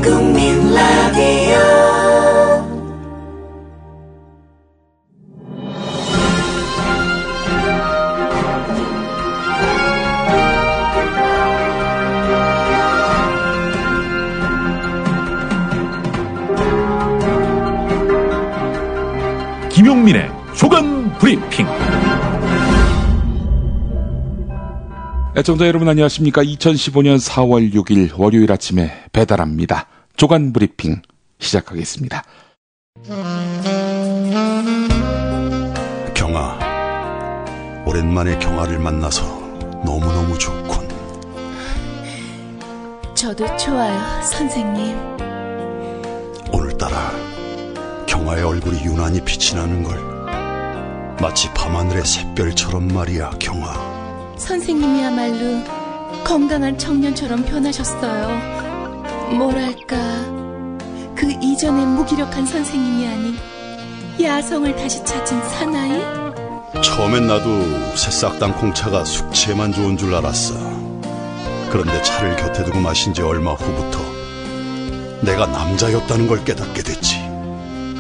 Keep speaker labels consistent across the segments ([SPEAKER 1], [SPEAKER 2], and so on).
[SPEAKER 1] 국민 라디오
[SPEAKER 2] 김용민의 주간 브리핑. 애청자 여러분 안녕하십니까. 2015년 4월 6일 월요일 아침에 배달합니다. 주간 브리핑 시작하겠습니다.
[SPEAKER 3] 경아, 오랜만에 경아를 만나서 너무너무 좋군.
[SPEAKER 4] 저도 좋아요, 선생님.
[SPEAKER 3] 오늘따라 경아의 얼굴이 유난히 빛이 나는 걸. 마치 밤하늘의 샛별처럼 말이야, 경아.
[SPEAKER 4] 선생님이야말로 건강한 청년처럼 변하셨어요. 뭐랄까, 그 이전의 무기력한 선생님이 아닌 야성을 다시 찾은 사나이?
[SPEAKER 3] 처음엔 나도 새싹 땅콩차가 숙취에만 좋은 줄 알았어. 그런데 차를 곁에 두고 마신 지 얼마 후부터 내가 남자였다는 걸 깨닫게 됐지.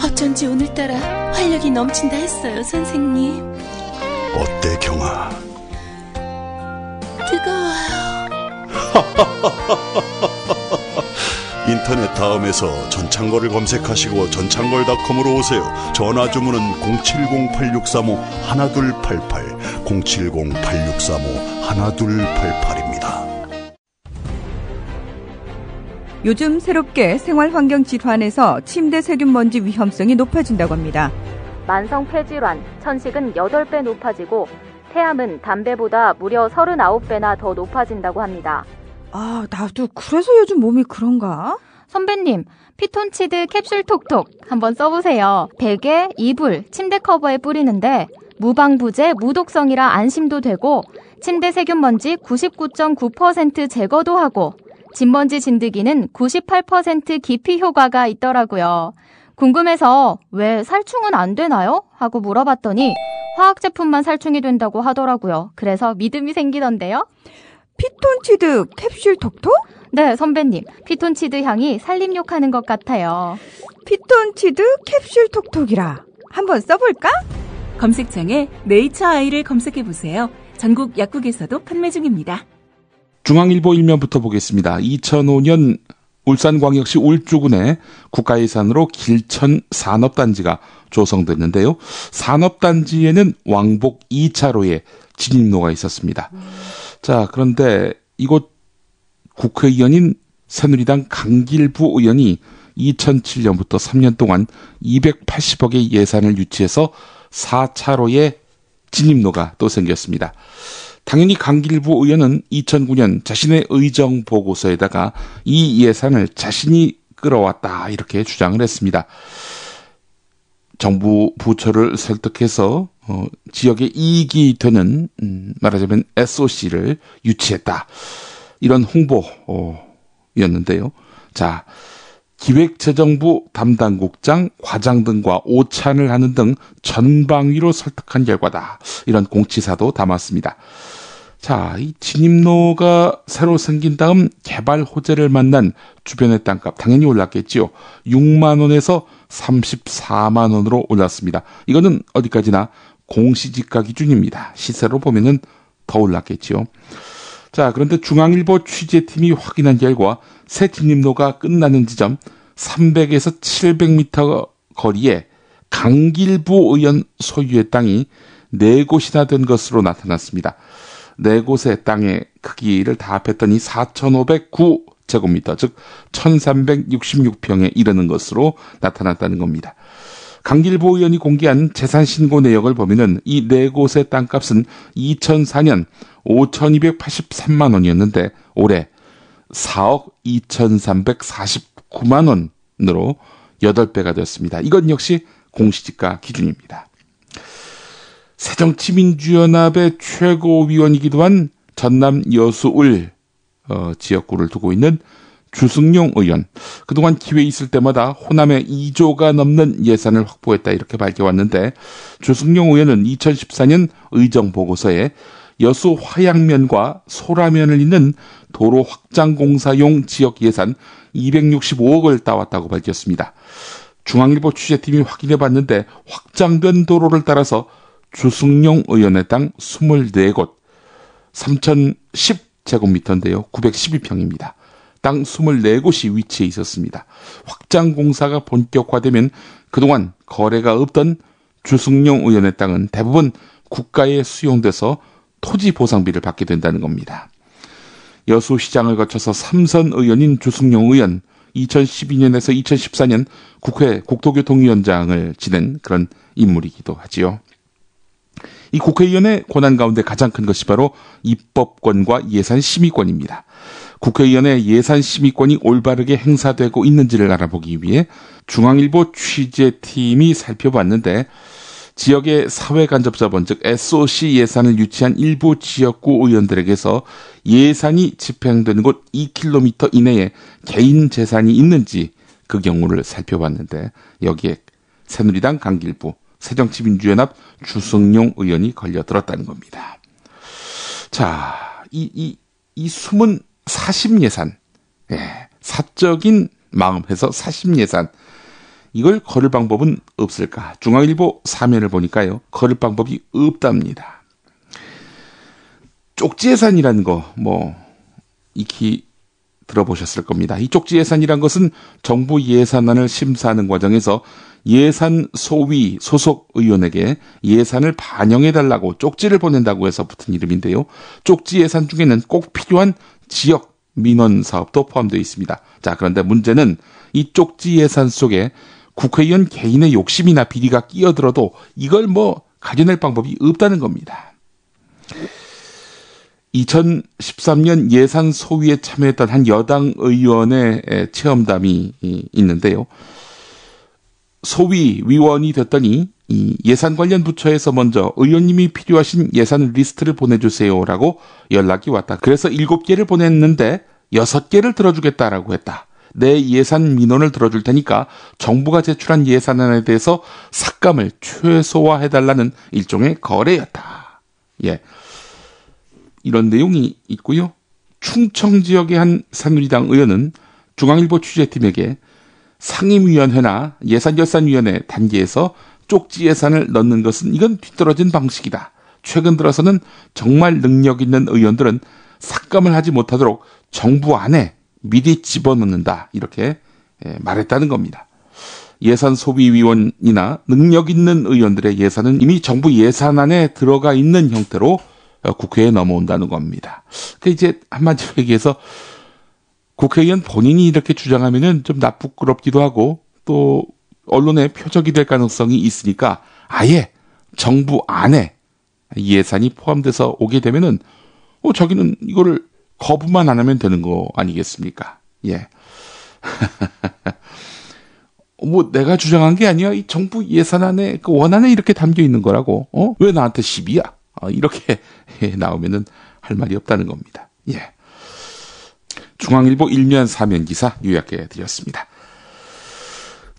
[SPEAKER 4] 어쩐지 오늘따라 활력이 넘친다 했어요, 선생님.
[SPEAKER 3] 어때, 경아?
[SPEAKER 4] 뜨거워요.
[SPEAKER 3] 인터넷 다음에서 전창걸을 검색하시고 전창걸닷컴으로 오세요. 전화 주문은 070-8635-1288 070-8635-1288입니다.
[SPEAKER 5] 요즘 새롭게 생활환경 질환에서 침대 세균 먼지 위험성이 높아진다고 합니다.
[SPEAKER 6] 만성 폐질환, 천식은 8배 높아지고 폐암은 담배보다 무려 39배나 더 높아진다고 합니다.
[SPEAKER 5] 아, 나도 그래서 요즘 몸이 그런가?
[SPEAKER 6] 선배님, 피톤치드 캡슐 톡톡 한번 써보세요. 베개, 이불, 침대 커버에 뿌리는데 무방부제, 무독성이라 안심도 되고 침대 세균 먼지 99.9% 제거도 하고 진먼지 진드기는 98% 기피 효과가 있더라고요. 궁금해서 왜 살충은 안 되나요? 하고 물어봤더니 화학 제품만 살충이 된다고 하더라고요. 그래서 믿음이 생기던데요.
[SPEAKER 5] 피톤치드 캡슐 톡톡?
[SPEAKER 6] 네, 선배님. 피톤치드 향이 살림욕하는 것 같아요.
[SPEAKER 5] 피톤치드 캡슐 톡톡이라. 한번 써볼까?
[SPEAKER 7] 검색창에 네이처 아이를 검색해보세요. 전국 약국에서도 판매 중입니다.
[SPEAKER 2] 중앙일보 일면부터 보겠습니다. 2005년 울산광역시 울주군에 국가예산으로 길천 산업단지가 조성됐는데요. 산업단지에는 왕복 2차로에 진입로가 있었습니다. 자, 그런데 이곳 국회의원인 새누리당 강길부 의원이 2007년부터 3년 동안 280억의 예산을 유치해서 4차로에 진입로가 또 생겼습니다. 당연히 강길부 의원은 2009년 자신의 의정 보고서에다가 이 예산을 자신이 끌어왔다 이렇게 주장을 했습니다. 정부 부처를 설득해서 지역에 이익이 되는 말하자면 SOC를 유치했다. 이런 홍보였는데요. 자, 기획재정부 담당국장, 과장 등과 오찬을 하는 등 전방위로 설득한 결과다. 이런 공치사도 담았습니다. 자, 이 진입로가 새로 생긴 다음 개발 호재를 만난 주변의 땅값 당연히 올랐겠지요. 6만 원에서 34만 원으로 올랐습니다. 이거는 어디까지나 공시지가 기준입니다. 시세로 보면은 더 올랐겠지요. 자, 그런데 중앙일보 취재팀이 확인한 결과 새 진입로가 끝나는 지점 300에서 700m 거리에 강길부 의원 소유의 땅이 4곳이나 된 것으로 나타났습니다. 4곳의 땅의 크기를 다 합했더니 4,509제곱미터, 즉 1,366평에 이르는 것으로 나타났다는 겁니다. 강길부 의원이 공개한 재산신고 내역을 보면은 이 4곳의 땅값은 2004년 5,283만 원이었는데 올해 4억 2,349만 원으로 8배가 되었습니다. 이건 역시 공시지가 기준입니다. 새정치민주연합의 최고위원이기도 한 전남 여수울 지역구를 두고 있는 주승용 의원. 그동안 기회 있을 때마다 호남에 2조가 넘는 예산을 확보했다 이렇게 밝혀왔는데 주승용 의원은 2014년 의정보고서에 여수 화양면과 소라면을 잇는 도로 확장공사용 지역 예산 265억을 따왔다고 밝혔습니다. 중앙일보 취재팀이 확인해봤는데 확장된 도로를 따라서 주승용 의원의 땅 24곳, 3,010제곱미터인데요. 912평입니다. 땅 24곳이 위치해 있었습니다. 확장 공사가 본격화되면 그동안 거래가 없던 주승용 의원의 땅은 대부분 국가에 수용돼서 토지 보상비를 받게 된다는 겁니다. 여수시장을 거쳐서 3선 의원인 주승용 의원, 2012년에서 2014년 국회 국토교통위원장을 지낸 그런 인물이기도 하지요. 이 국회의원의 권한 가운데 가장 큰 것이 바로 입법권과 예산심의권입니다. 국회의원의 예산심의권이 올바르게 행사되고 있는지를 알아보기 위해 중앙일보 취재팀이 살펴봤는데 지역의 사회간접자본 즉 SOC 예산을 유치한 일부 지역구 의원들에게서 예산이 집행되는 곳 2km 이내에 개인 재산이 있는지 그 경우를 살펴봤는데 여기에 새누리당 강길부, 새정치민주연합 주승용 의원이 걸려들었다는 겁니다. 자, 이 숨은 사심예산, 사적인 마음에서 사심예산, 이걸 걸을 방법은 없을까? 중앙일보 사면을 보니까요, 걸을 방법이 없답니다. 쪽지예산이라는 거, 익히 들어보셨을 겁니다. 이 쪽지예산이란 것은 정부 예산안을 심사하는 과정에서 예산 소위 소속 의원에게 예산을 반영해달라고 쪽지를 보낸다고 해서 붙은 이름인데요. 쪽지 예산 중에는 꼭 필요한 지역 민원 사업도 포함되어 있습니다. 자, 그런데 문제는 이 쪽지 예산 속에 국회의원 개인의 욕심이나 비리가 끼어들어도 이걸 가려낼 방법이 없다는 겁니다. 2013년 예산 소위에 참여했던 한 여당 의원의 체험담이 있는데요. 소위 위원이 됐더니 이 예산 관련 부처에서 먼저 의원님이 필요하신 예산 리스트를 보내주세요라고 연락이 왔다. 그래서 7개를 보냈는데 6개를 들어주겠다라고 했다. 내 예산 민원을 들어줄 테니까 정부가 제출한 예산안에 대해서 삭감을 최소화해달라는 일종의 거래였다. 이런 내용이 있고요. 충청 지역의 한 새누리당 의원은 중앙일보 취재팀에게 상임위원회나 예산결산위원회 단계에서 쪽지 예산을 넣는 것은 이건 뒤떨어진 방식이다. 최근 들어서는 정말 능력 있는 의원들은 삭감을 하지 못하도록 정부 안에 미리 집어넣는다. 이렇게 말했다는 겁니다. 예산소비위원이나 능력 있는 의원들의 예산은 이미 정부 예산안에 들어가 있는 형태로 국회에 넘어온다는 겁니다. 이제 한마디로 얘기해서 국회의원 본인이 이렇게 주장하면은 좀 나쁘끄럽기도 하고 또 언론에 표적이 될 가능성이 있으니까 아예 정부 안에 예산이 포함돼서 오게 되면은 자기는 이거를 거부만 안 하면 되는 거 아니겠습니까? 내가 주장한 게 아니야. 이 정부 예산안에 그 원안에 이렇게 담겨 있는 거라고. 왜 나한테 시비야? 이렇게 나오면은 할 말이 없다는 겁니다. 중앙일보 일면 사면 기사 요약해 드렸습니다.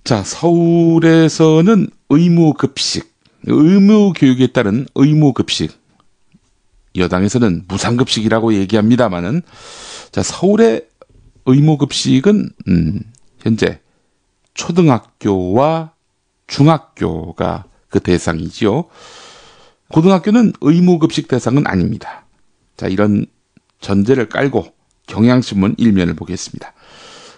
[SPEAKER 2] 자, 서울에서는 의무급식, 의무교육에 따른 의무급식, 여당에서는 무상급식이라고 얘기합니다만은, 자, 서울의 의무급식은 현재 초등학교와 중학교가 그 대상이지요. 고등학교는 의무급식 대상은 아닙니다. 자, 이런 전제를 깔고 경향신문 일면을 보겠습니다.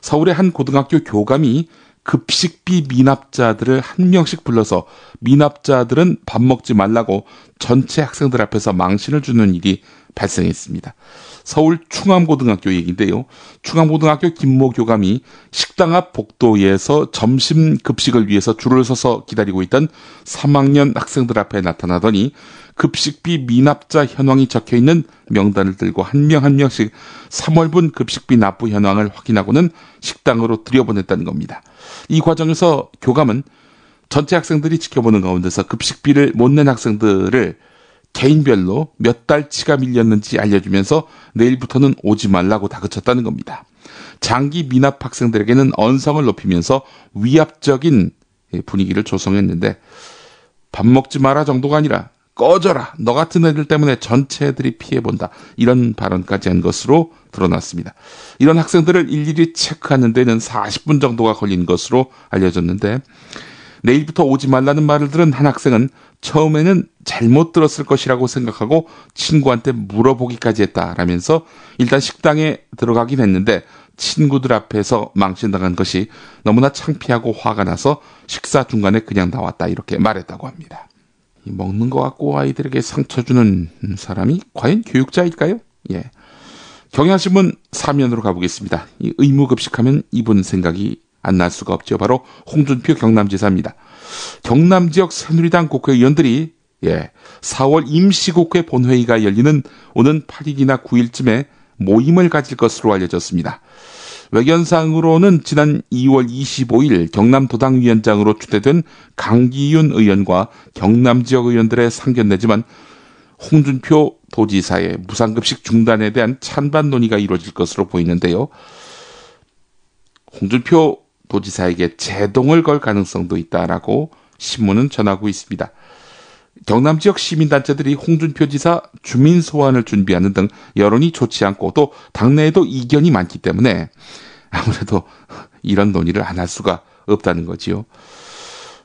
[SPEAKER 2] 서울의 한 고등학교 교감이 급식비 미납자들을 한 명씩 불러서 미납자들은 밥 먹지 말라고 전체 학생들 앞에서 망신을 주는 일이 발생했습니다. 서울 충암고등학교 얘기인데요. 충암고등학교 김모 교감이 식당 앞 복도에서 점심 급식을 위해서 줄을 서서 기다리고 있던 3학년 학생들 앞에 나타나더니 급식비 미납자 현황이 적혀있는 명단을 들고 한 명 한 명씩 3월분 급식비 납부 현황을 확인하고는 식당으로 들여보냈다는 겁니다. 이 과정에서 교감은 전체 학생들이 지켜보는 가운데서 급식비를 못 낸 학생들을 개인별로 몇 달치가 밀렸는지 알려주면서 내일부터는 오지 말라고 다그쳤다는 겁니다. 장기 미납 학생들에게는 언성을 높이면서 위압적인 분위기를 조성했는데 밥 먹지 마라 정도가 아니라 꺼져라. 너 같은 애들 때문에 전체 애들이 피해본다. 이런 발언까지 한 것으로 드러났습니다. 이런 학생들을 일일이 체크하는 데는 40분 정도가 걸린 것으로 알려졌는데 내일부터 오지 말라는 말을 들은 한 학생은 처음에는 잘못 들었을 것이라고 생각하고 친구한테 물어보기까지 했다라면서 일단 식당에 들어가긴 했는데 친구들 앞에서 망신당한 것이 너무나 창피하고 화가 나서 식사 중간에 그냥 나왔다 이렇게 말했다고 합니다. 먹는 것 같고 아이들에게 상처 주는 사람이 과연 교육자일까요? 예. 경향신문 3면으로 가보겠습니다. 이 의무급식하면 이분 생각이 안 날 수가 없죠. 바로 홍준표 경남지사입니다. 경남 지역 새누리당 국회의원들이 4월 임시국회 본회의가 열리는 오는 8일이나 9일쯤에 모임을 가질 것으로 알려졌습니다. 외견상으로는 지난 2월 25일 경남도당위원장으로 추대된 강기윤 의원과 경남 지역 의원들의 상견례지만 홍준표 도지사의 무상급식 중단에 대한 찬반 논의가 이루어질 것으로 보이는데요. 홍준표 도지사에게 제동을 걸 가능성도 있다라고 신문은 전하고 있습니다. 경남 지역 시민단체들이 홍준표 지사 주민 소환을 준비하는 등 여론이 좋지 않고 또 당내에도 이견이 많기 때문에 아무래도 이런 논의를 안 할 수가 없다는 거지요.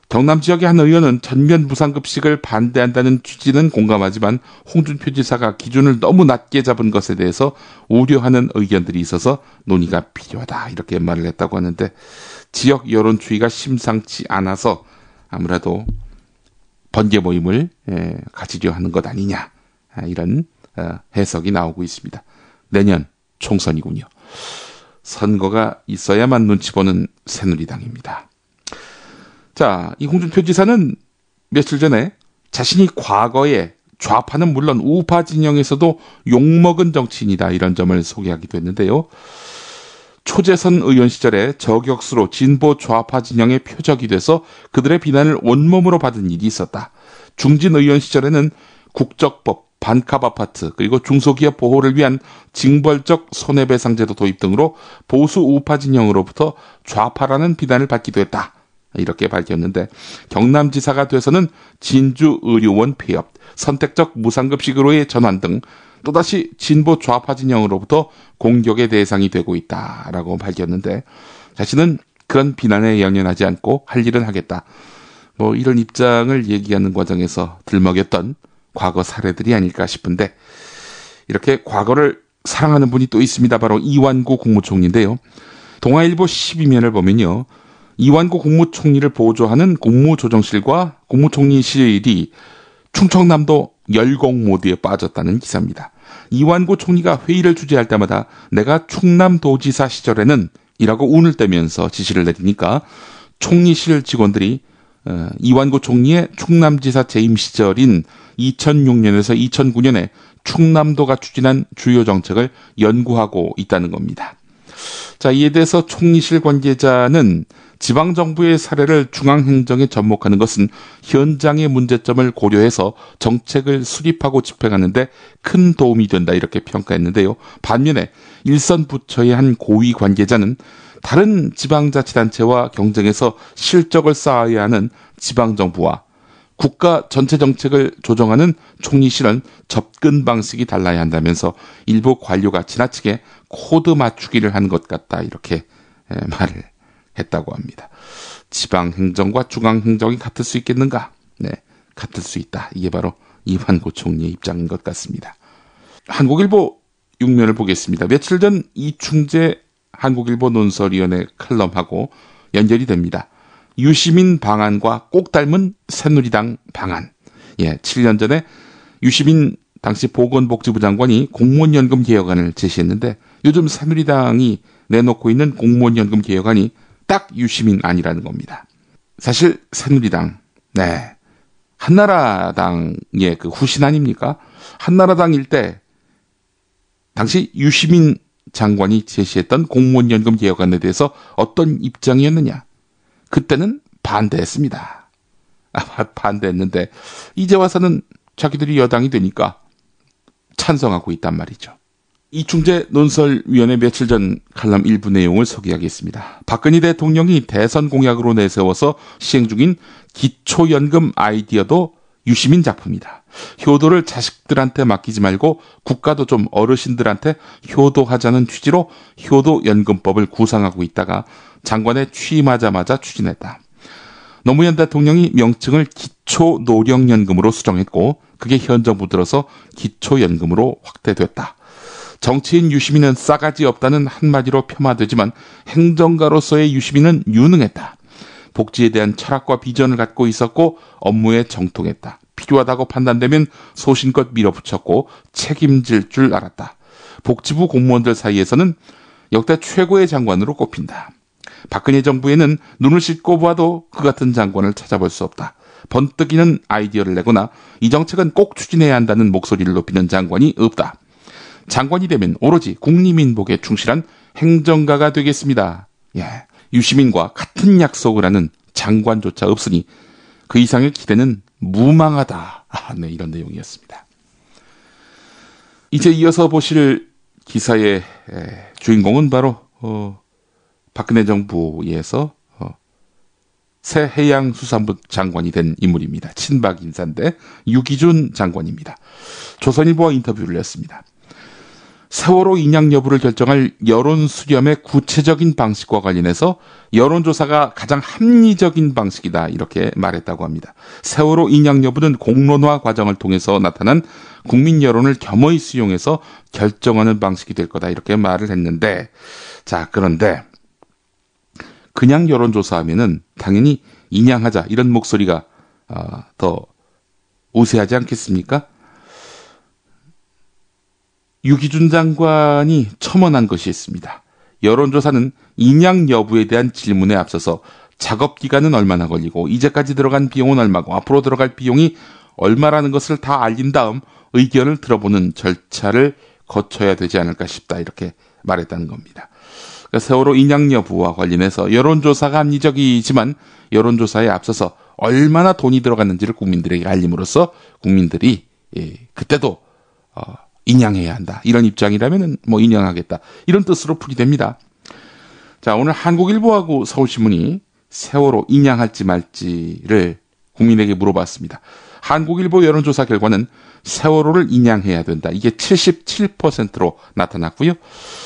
[SPEAKER 2] 경남 지역의 한 의원은 전면 무상급식을 반대한다는 취지는 공감하지만 홍준표 지사가 기준을 너무 낮게 잡은 것에 대해서 우려하는 의견들이 있어서 논의가 필요하다 이렇게 말을 했다고 하는데 지역 여론 추이가 심상치 않아서 아무래도 번개 모임을 가지려 하는 것 아니냐 이런 해석이 나오고 있습니다. 내년 총선이군요. 선거가 있어야만 눈치 보는 새누리당입니다. 자, 이 홍준표 지사는 며칠 전에 자신이 과거에 좌파는 물론 우파 진영에서도 욕먹은 정치인이다 이런 점을 소개하기도 했는데요. 초재선 의원 시절에 저격수로 진보 좌파 진영의 표적이 돼서 그들의 비난을 온몸으로 받은 일이 있었다. 중진 의원 시절에는 국적법, 반값 아파트, 그리고 중소기업 보호를 위한 징벌적 손해배상제도 도입 등으로 보수 우파 진영으로부터 좌파라는 비난을 받기도 했다. 이렇게 밝혔는데 경남지사가 돼서는 진주의료원 폐업, 선택적 무상급식으로의 전환 등 또다시 진보 좌파 진영으로부터 공격의 대상이 되고 있다라고 밝혔는데 자신은 그런 비난에 연연하지 않고 할 일은 하겠다. 이런 입장을 얘기하는 과정에서 들먹였던 과거 사례들이 아닐까 싶은데 이렇게 과거를 사랑하는 분이 또 있습니다. 바로 이완구 국무총리인데요. 동아일보 12면을 보면요. 이완구 국무총리를 보조하는 국무조정실과 국무총리실이 충청남도 열공 모드에 빠졌다는 기사입니다. 이완구 총리가 회의를 주재할 때마다 내가 충남도지사 시절에는 이라고 운을 떼면서 지시를 내리니까 총리실 직원들이 이완구 총리의 충남지사 재임 시절인 2006년에서 2009년에 충남도가 추진한 주요 정책을 연구하고 있다는 겁니다. 자, 이에 대해서 총리실 관계자는 지방정부의 사례를 중앙행정에 접목하는 것은 현장의 문제점을 고려해서 정책을 수립하고 집행하는 데 큰 도움이 된다 이렇게 평가했는데요. 반면에 일선 부처의 한 고위 관계자는 다른 지방자치단체와 경쟁해서 실적을 쌓아야 하는 지방정부와 국가 전체 정책을 조정하는 총리실은 접근 방식이 달라야 한다면서 일부 관료가 지나치게 코드 맞추기를 한 것 같다 이렇게 말을 했다고 합니다. 지방행정과 중앙행정이 같을 수 있겠는가? 네, 같을 수 있다. 이게 바로 이완구 총리의 입장인 것 같습니다. 한국일보 6면을 보겠습니다. 며칠 전 이충재 한국일보 논설위원회 칼럼하고 연결이 됩니다. 유시민 방안과 꼭 닮은 새누리당 방안. 7년 전에 유시민 당시 보건복지부 장관이 공무원연금 개혁안을 제시했는데 요즘 새누리당이 내놓고 있는 공무원연금 개혁안이 딱 유시민 안이라는 겁니다. 사실 새누리당, 한나라당의 그 후신 아닙니까? 한나라당일 때 당시 유시민 장관이 제시했던 공무원연금 개혁안에 대해서 어떤 입장이었느냐? 그때는 반대했습니다. 반대했는데 이제 와서는 자기들이 여당이 되니까 찬성하고 있단 말이죠. 이충재 논설위원회 며칠 전 칼럼 일부 내용을 소개하겠습니다. 박근혜 대통령이 대선 공약으로 내세워서 시행 중인 기초연금 아이디어도 유시민 작품이다. 효도를 자식들한테 맡기지 말고 국가도 좀 어르신들한테 효도하자는 취지로 효도연금법을 구상하고 있다가 장관에 취임하자마자 추진했다. 노무현 대통령이 명칭을 기초노령연금으로 수정했고 그게 현 정부 들어서 기초연금으로 확대됐다. 정치인 유시민은 싸가지 없다는 한마디로 폄하되지만 행정가로서의 유시민은 유능했다. 복지에 대한 철학과 비전을 갖고 있었고 업무에 정통했다. 필요하다고 판단되면 소신껏 밀어붙였고 책임질 줄 알았다. 복지부 공무원들 사이에서는 역대 최고의 장관으로 꼽힌다. 박근혜 정부에는 눈을 씻고 봐도 그 같은 장관을 찾아볼 수 없다. 번뜩이는 아이디어를 내거나 이 정책은 꼭 추진해야 한다는 목소리를 높이는 장관이 없다. 장관이 되면 오로지 국민민복에 충실한 행정가가 되겠습니다. 예, 유시민과 같은 약속을 하는 장관조차 없으니 그 이상의 기대는 무망하다. 네, 이런 내용이었습니다. 이제 이어서 보실 기사의 주인공은 바로 박근혜 정부에서 새 해양수산부 장관이 된 인물입니다. 친박 인사인데 유기준 장관입니다. 조선일보와 인터뷰를 했습니다. 세월호 인양 여부를 결정할 여론 수렴의 구체적인 방식과 관련해서 여론조사가 가장 합리적인 방식이다 이렇게 말했다고 합니다. 세월호 인양 여부는 공론화 과정을 통해서 나타난 국민 여론을 겸허히 수용해서 결정하는 방식이 될 거다 이렇게 말을 했는데, 자, 그런데 그냥 여론조사하면은 당연히 인양하자 이런 목소리가 더 우세하지 않겠습니까? 유기준 장관이 첨언한 것이 있습니다. 여론조사는 인양 여부에 대한 질문에 앞서서 작업 기간은 얼마나 걸리고 이제까지 들어간 비용은 얼마고 앞으로 들어갈 비용이 얼마라는 것을 다 알린 다음 의견을 들어보는 절차를 거쳐야 되지 않을까 싶다 이렇게 말했다는 겁니다. 그러니까 세월호 인양 여부와 관련해서 여론조사가 합리적이지만 여론조사에 앞서서 얼마나 돈이 들어갔는지를 국민들에게 알림으로써 국민들이 그때도 인양해야 한다. 이런 입장이라면 뭐 인양하겠다. 이런 뜻으로 풀이됩니다. 자, 오늘 한국일보하고 서울신문이 세월호 인양할지 말지를 국민에게 물어봤습니다. 한국일보 여론조사 결과는 세월호를 인양해야 된다. 이게 77%로 나타났고요.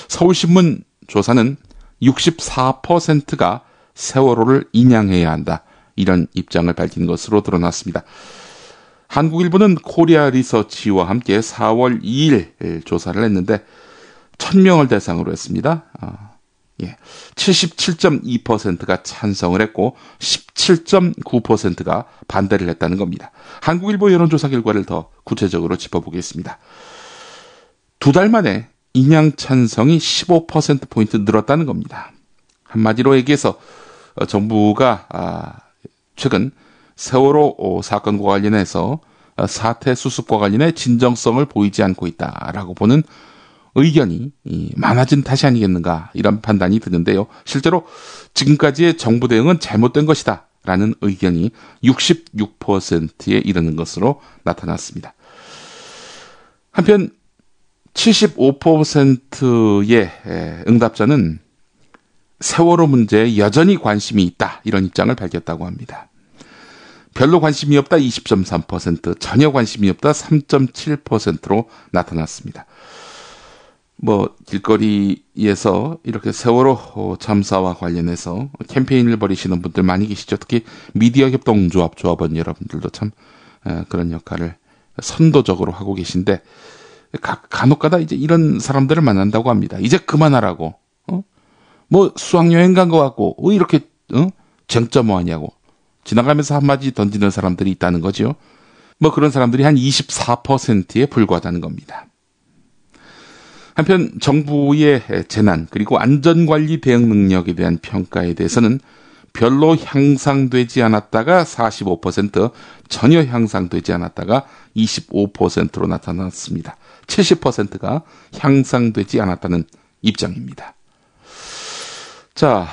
[SPEAKER 2] 서울신문 조사는 64%가 세월호를 인양해야 한다. 이런 입장을 밝힌 것으로 드러났습니다. 한국일보는 코리아 리서치와 함께 4월 2일 조사를 했는데 1000명을 대상으로 했습니다. 77.2%가 찬성을 했고 17.9%가 반대를 했다는 겁니다. 한국일보 여론조사 결과를 더 구체적으로 짚어보겠습니다. 2달 만에 인양 찬성이 15%포인트 늘었다는 겁니다. 한마디로 얘기해서 정부가 최근 세월호 사건과 관련해서 사태 수습과 관련해 진정성을 보이지 않고 있다라고 보는 의견이 많아진 탓이 아니겠는가 이런 판단이 드는데요. 실제로 지금까지의 정부 대응은 잘못된 것이다 라는 의견이 66%에 이르는 것으로 나타났습니다. 한편 75%의 응답자는 세월호 문제에 여전히 관심이 있다 이런 입장을 밝혔다고 합니다. 별로 관심이 없다 20.3%, 전혀 관심이 없다 3.7%로 나타났습니다. 뭐 길거리에서 이렇게 세월호 참사와 관련해서 캠페인을 벌이시는 분들 많이 계시죠. 특히 미디어 협동조합 조합원 여러분들도 참 그런 역할을 선도적으로 하고 계신데 간혹가다 이제 이런 사람들을 만난다고 합니다. 이제 그만하라고. 뭐 수학여행 간 것 같고 왜 이렇게 쟁점 뭐 하냐고. 지나가면서 한마디 던지는 사람들이 있다는 거죠. 뭐 그런 사람들이 한 24%에 불과하다는 겁니다. 한편 정부의 재난 그리고 안전관리 대응 능력에 대한 평가에 대해서는 별로 향상되지 않았다가 45%, 전혀 향상되지 않았다가 25%로 나타났습니다. 70%가 향상되지 않았다는 입장입니다. 자,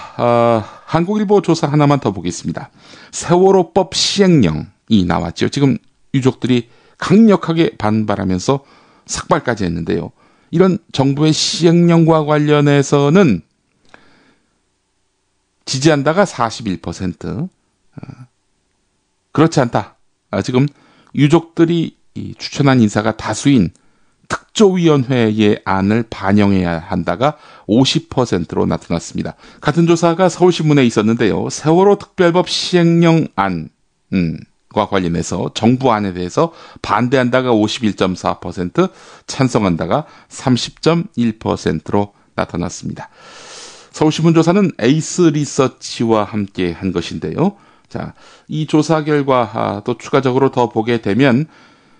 [SPEAKER 2] 한국일보 조사 하나만 더 보겠습니다. 세월호법 시행령이 나왔죠. 지금 유족들이 강력하게 반발하면서 삭발까지 했는데요. 이런 정부의 시행령과 관련해서는 지지한다가 41%, 그렇지 않다. 지금 유족들이 추천한 인사가 다수인 특조위원회의 안을 반영해야 한다가 50%로 나타났습니다. 같은 조사가 서울신문에 있었는데요. 세월호 특별법 시행령 안과 관련해서 정부 안에 대해서 반대한다가 51.4%, 찬성한다가 30.1%로 나타났습니다. 서울신문 조사는 에이스 리서치와 함께 한 것인데요. 자, 이 조사 결과 또 추가적으로 더 보게 되면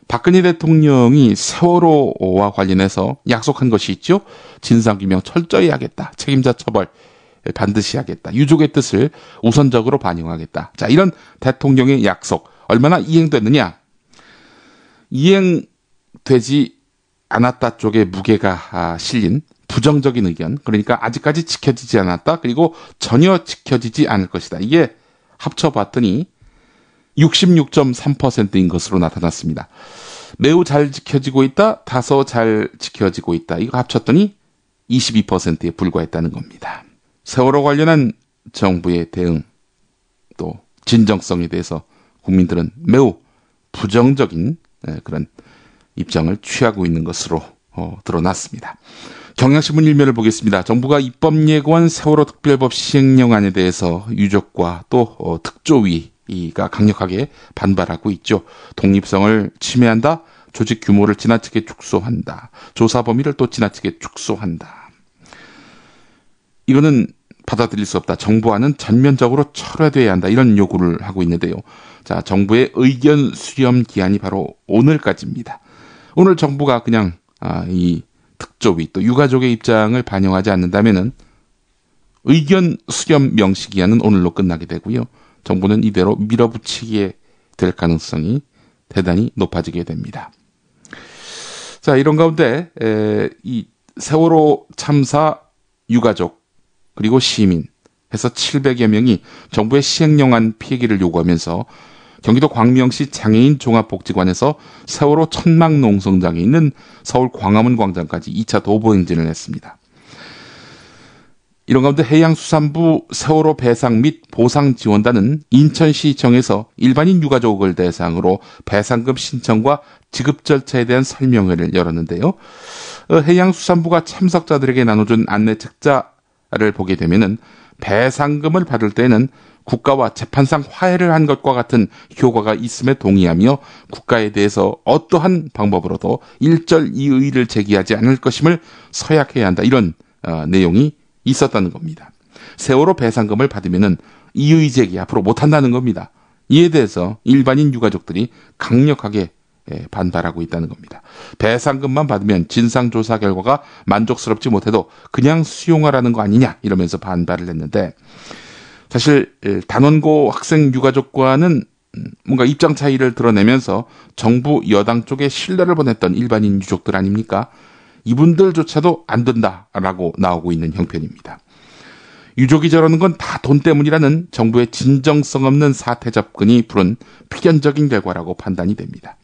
[SPEAKER 2] 박근혜 대통령이 세월호와 관련해서 약속한 것이 있죠. 진상규명 철저히 하겠다. 책임자 처벌 반드시 하겠다. 유족의 뜻을 우선적으로 반영하겠다. 자, 이런 대통령의 약속 얼마나 이행됐느냐? 이행되지 않았다 쪽에 무게가 실린 부정적인 의견, 그러니까 아직까지 지켜지지 않았다. 그리고 전혀 지켜지지 않을 것이다. 이게 합쳐봤더니 66.3%인 것으로 나타났습니다. 매우 잘 지켜지고 있다, 다소 잘 지켜지고 있다. 이거 합쳤더니 22%에 불과했다는 겁니다. 세월호 관련한 정부의 대응, 또 진정성에 대해서 국민들은 매우 부정적인 그런 입장을 취하고 있는 것으로 드러났습니다. 경향신문 일면을 보겠습니다. 정부가 입법 예고한 세월호 특별법 시행령안에 대해서 유족과 또 특조위가 강력하게 반발하고 있죠. 독립성을 침해한다. 조직 규모를 지나치게 축소한다. 조사 범위를 또 지나치게 축소한다. 이거는 받아들일 수 없다. 정부안은 전면적으로 철회돼야 한다. 이런 요구를 하고 있는데요. 자, 정부의 의견 수렴 기한이 바로 오늘까지입니다. 오늘 정부가 그냥 이 특조위 또 유가족의 입장을 반영하지 않는다면은 의견 수렴 명시 기한은 오늘로 끝나게 되고요. 정부는 이대로 밀어붙이게 될 가능성이 대단히 높아지게 됩니다. 자, 이런 가운데 이 세월호 참사 유가족 그리고 시민 해서 700여 명이 정부의 시행령안 폐기를 요구하면서 경기도 광명시 장애인 종합복지관에서 세월호 천막농성장에 있는 서울 광화문 광장까지 2차 도보 행진을 했습니다. 이런 가운데 해양수산부 세월호 배상 및 보상지원단은 인천시청에서 일반인 유가족을 대상으로 배상금 신청과 지급 절차에 대한 설명회를 열었는데요. 해양수산부가 참석자들에게 나눠준 안내 책자를 보게 되면은 배상금을 받을 때는 국가와 재판상 화해를 한 것과 같은 효과가 있음에 동의하며 국가에 대해서 어떠한 방법으로도 일절 이의를 제기하지 않을 것임을 서약해야 한다. 이런 내용이 있었다는 겁니다. 세월호 배상금을 받으면은 이의 제기 앞으로 못한다는 겁니다. 이에 대해서 일반인 유가족들이 강력하게 반발하고 있다는 겁니다. 배상금만 받으면 진상조사 결과가 만족스럽지 못해도 그냥 수용하라는 거 아니냐 이러면서 반발을 했는데 사실 단원고 학생 유가족과는 뭔가 입장 차이를 드러내면서 정부 여당 쪽에 신뢰를 보냈던 일반인 유족들 아닙니까? 이분들조차도 안 된다라고 나오고 있는 형편입니다. 유족이 저러는 건 다 돈 때문이라는 정부의 진정성 없는 사태 접근이 부른 필연적인 결과라고 판단이 됩니다.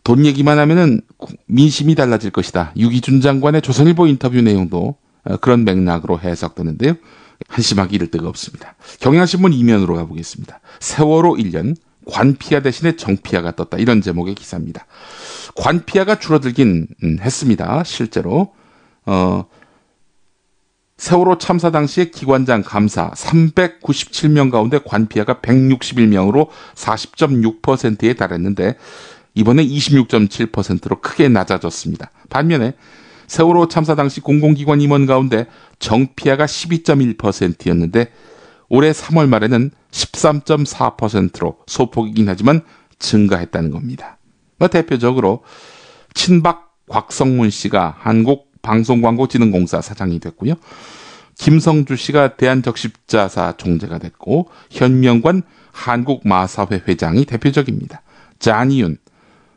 [SPEAKER 2] 돈 얘기만 하면은 민심이 달라질 것이다. 유기준 장관의 조선일보 인터뷰 내용도 그런 맥락으로 해석되는데요. 한심하기 이를 데가 없습니다. 경향신문 이면으로 가보겠습니다. 세월호 1년 관피아 대신에 정피아가 떴다. 이런 제목의 기사입니다. 관피아가 줄어들긴 했습니다. 실제로 세월호 참사 당시의 기관장 감사 397명 가운데 관피아가 161명으로 40.6%에 달했는데 이번에 26.7%로 크게 낮아졌습니다. 반면에 세월호 참사 당시 공공기관 임원 가운데 정피아가 12.1%였는데 올해 3월 말에는 13.4%로 소폭이긴 하지만 증가했다는 겁니다. 대표적으로 친박 곽성문 씨가 한국방송광고진흥공사 사장이 됐고요. 김성주 씨가 대한적십자사 총재가 됐고 현명관 한국마사회 회장이 대표적입니다. 잔이윤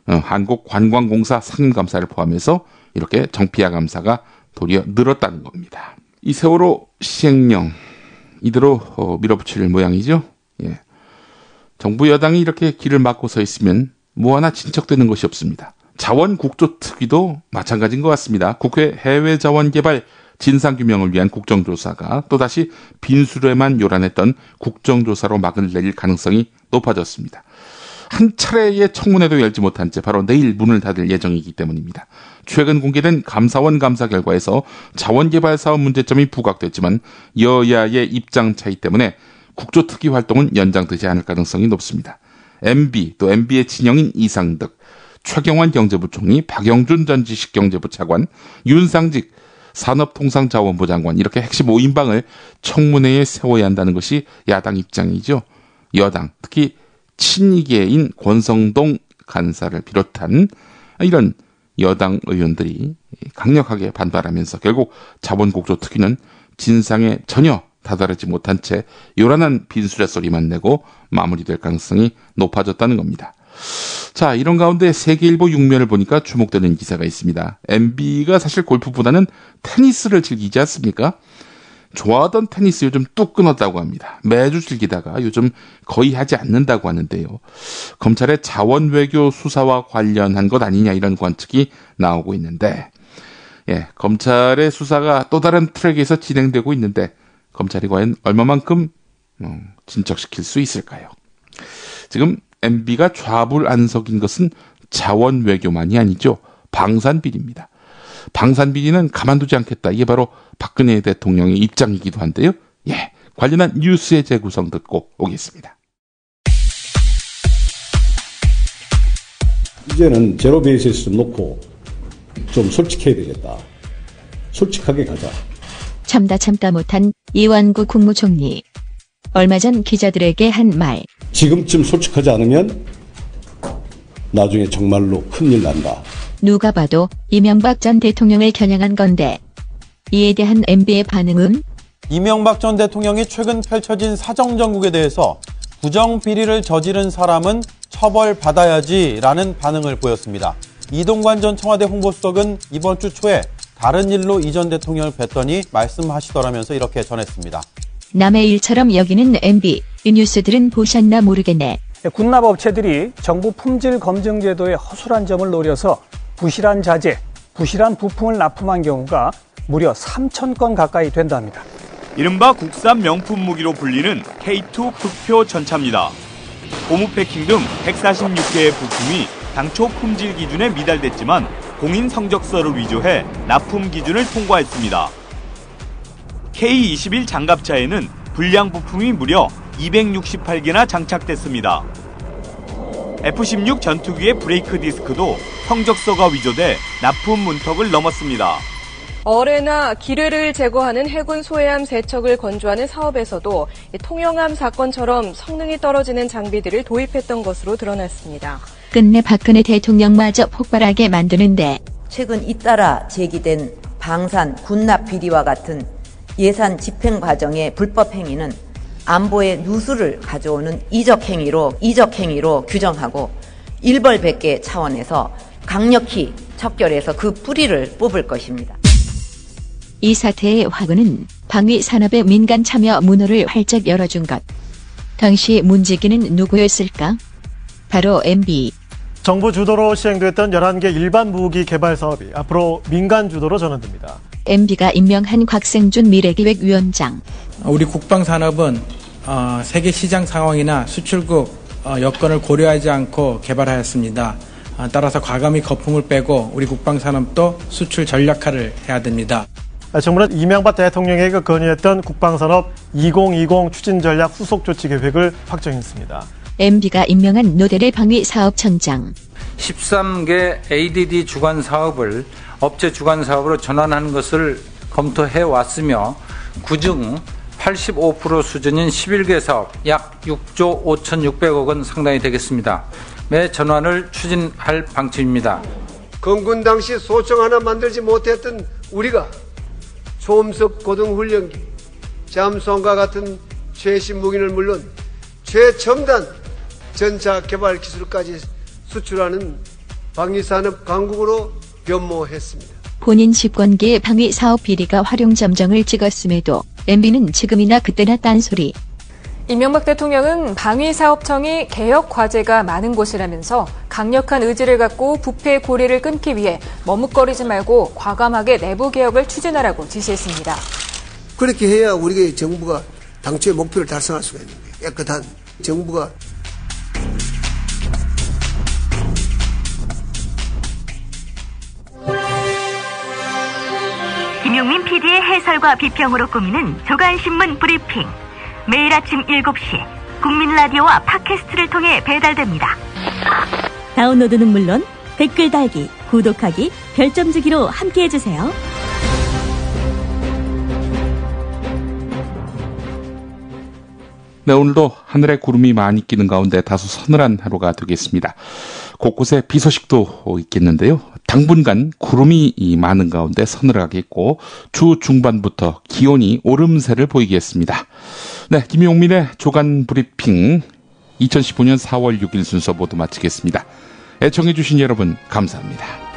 [SPEAKER 2] 한국관광공사 상임감사를 포함해서 이렇게 정피아 감사가 도리어 늘었다는 겁니다. 이 세월호 시행령 이대로 밀어붙일 모양이죠. 예. 정부 여당이 이렇게 길을 막고 서 있으면 뭐 하나 진척되는 것이 없습니다. 자원국조특위도 마찬가지인 것 같습니다. 국회 해외자원개발 진상규명을 위한 국정조사가 또다시 빈수레만 요란했던 국정조사로 막을 내릴 가능성이 높아졌습니다. 한 차례의 청문회도 열지 못한 채 바로 내일 문을 닫을 예정이기 때문입니다. 최근 공개된 감사원 감사 결과에서 자원개발사업 문제점이 부각됐지만 여야의 입장 차이 때문에 국조특위 활동은 연장되지 않을 가능성이 높습니다. MB 또 MB의 친형인 이상득, 최경환 경제부총리, 박영준 전 지식경제부 차관, 윤상직 산업통상자원부 장관 이렇게 핵심 5인방을 청문회에 세워야 한다는 것이 야당 입장이죠. 여당, 특히 친이계인 권성동 간사를 비롯한 이런 여당 의원들이 강력하게 반발하면서 결국 자본국조특위는 진상에 전혀 다다르지 못한 채 요란한 빈수레 소리만 내고 마무리될 가능성이 높아졌다는 겁니다. 자, 이런 가운데 세계일보 6면을 보니까 주목되는 기사가 있습니다. MB가 사실 골프보다는 테니스를 즐기지 않습니까? 좋아하던 테니스 요즘 뚝 끊었다고 합니다. 매주 즐기다가 요즘 거의 하지 않는다고 하는데요. 검찰의 자원외교 수사와 관련한 것 아니냐 이런 관측이 나오고 있는데, 검찰의 수사가 또 다른 트랙에서 진행되고 있는데 검찰이 과연 얼마만큼 진척시킬 수 있을까요? 지금 MB가 좌불안석인 것은 자원외교만이 아니죠. 방산비리입니다. 방산비리는 가만두지 않겠다. 이게 바로 박근혜 대통령의 입장이기도 한데요. 관련한 뉴스의 재구성 듣고 오겠습니다.
[SPEAKER 8] 이제는 제로 베이스에서 좀 놓고 좀 솔직해야 되겠다. 솔직하게 가자.
[SPEAKER 9] 참다 못한 이완구 국무총리. 얼마 전 기자들에게 한 말.
[SPEAKER 8] 지금쯤 솔직하지 않으면 나중에 정말로 큰일 난다.
[SPEAKER 9] 누가 봐도 이명박 전 대통령을 겨냥한 건데 이에 대한 MB의 반응은?
[SPEAKER 10] 이명박 전 대통령이 최근 펼쳐진 사정정국에 대해서 부정비리를 저지른 사람은 처벌받아야지라는 반응을 보였습니다. 이동관 전 청와대 홍보수석은 이번 주 초에 다른 일로 이 전 대통령을 뵀더니 말씀하시더라면서 이렇게 전했습니다.
[SPEAKER 9] 남의 일처럼 여기는 MB. 이 뉴스들은 보셨나 모르겠네.
[SPEAKER 11] 군납업체들이 정부 품질 검증 제도의 허술한 점을 노려서 부실한 자재, 부실한 부품을 납품한 경우가 무려 3,000건 가까이 된답니다.
[SPEAKER 12] 이른바 국산 명품 무기로 불리는 K2 극표 전차입니다. 고무 패킹 등 146개의 부품이 당초 품질 기준에 미달됐지만 공인 성적서를 위조해 납품 기준을 통과했습니다. K21 장갑차에는 불량 부품이 무려 268개나 장착됐습니다. F-16 전투기의 브레이크 디스크도 성적서가 위조돼 납품 문턱을 넘었습니다.
[SPEAKER 13] 어뢰나 기뢰를 제거하는 해군 소해함 세척을 건조하는 사업에서도 통영함 사건처럼 성능이 떨어지는 장비들을 도입했던 것으로 드러났습니다.
[SPEAKER 9] 끝내 박근혜 대통령마저 폭발하게 만드는데
[SPEAKER 14] 최근 잇따라 제기된 방산, 군납 비리와 같은 예산 집행 과정의 불법 행위는 안보의 누수를 가져오는 이적 행위로 규정하고 일벌백계 차원에서 강력히 척결해서 그 뿌리를 뽑을 것입니다.
[SPEAKER 9] 이 사태의 화근은 방위 산업의 민간 참여 문호를 활짝 열어준 것. 당시 문지기는 누구였을까? 바로 MB.
[SPEAKER 15] 정부 주도로 시행됐던 11개 일반 무기 개발 사업이 앞으로 민간 주도로 전환됩니다.
[SPEAKER 9] MB가 임명한 곽생준 미래기획위원장.
[SPEAKER 16] 우리 국방산업은 세계 시장 상황이나 수출국 여건을 고려하지 않고 개발하였습니다. 따라서 과감히 거품을 빼고 우리 국방산업도 수출 전략화를 해야 됩니다.
[SPEAKER 15] 정부는 이명박 대통령에게 건의했던 국방산업 2020 추진전략 후속조치 계획을 확정했습니다.
[SPEAKER 9] MB가 임명한 노델의 방위사업청장.
[SPEAKER 17] 13개 ADD 주관 사업을 업체 주관 사업으로 전환하는 것을 검토해 왔으며 그중 85% 수준인 11개 사업 약 6조 5,600억 원 상당이 되겠습니다. 매 전환을 추진할 방침입니다.
[SPEAKER 18] 건군 당시 소총 하나 만들지 못했던 우리가 초음속 고등훈련기, 잠수함과 같은 최신 무기는 물론 최첨단 전차 개발 기술까지 수출하는 방위산업 강국으로 변모했습니다.
[SPEAKER 9] 본인 집권기에 방위사업 비리가 활용점정을 찍었음에도 MB는 지금이나 그때나 딴소리.
[SPEAKER 19] 이명박 대통령은 방위사업청이 개혁 과제가 많은 곳이라면서 강력한 의지를 갖고 부패 고리를 끊기 위해 머뭇거리지 말고 과감하게 내부 개혁을 추진하라고 지시했습니다.
[SPEAKER 18] 그렇게 해야 우리가 정부가 당초의 목표를 달성할 수가 있는 거예요. 깨끗한 정부가
[SPEAKER 20] 김용민 PD의 해설과 비평으로 꾸미는 조간신문 브리핑. 매일 아침 7시 국민 라디오와 팟캐스트를 통해 배달됩니다.
[SPEAKER 21] 다운로드는 물론 댓글 달기, 구독하기, 별점 주기로 함께해주세요.
[SPEAKER 2] 네, 오늘도 하늘에 구름이 많이 끼는 가운데 다소 서늘한 하루가 되겠습니다. 곳곳에 비 소식도 있겠는데요. 당분간 구름이 많은 가운데 서늘하겠고 주 중반부터 기온이 오름세를 보이겠습니다. 네, 김용민의 조간 브리핑 2015년 4월 6일 순서 모두 마치겠습니다. 애청해주신 여러분 감사합니다.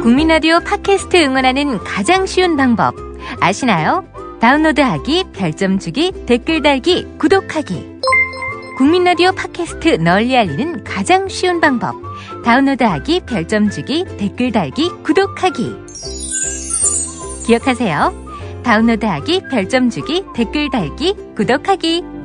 [SPEAKER 22] 국민라디오 팟캐스트 응원하는 가장 쉬운 방법 아시나요? 다운로드하기, 별점 주기, 댓글 달기, 구독하기. 국민라디오 팟캐스트 널리 알리는 가장 쉬운 방법. 다운로드하기, 별점 주기, 댓글 달기, 구독하기. 기억하세요. 다운로드하기, 별점 주기, 댓글 달기, 구독하기.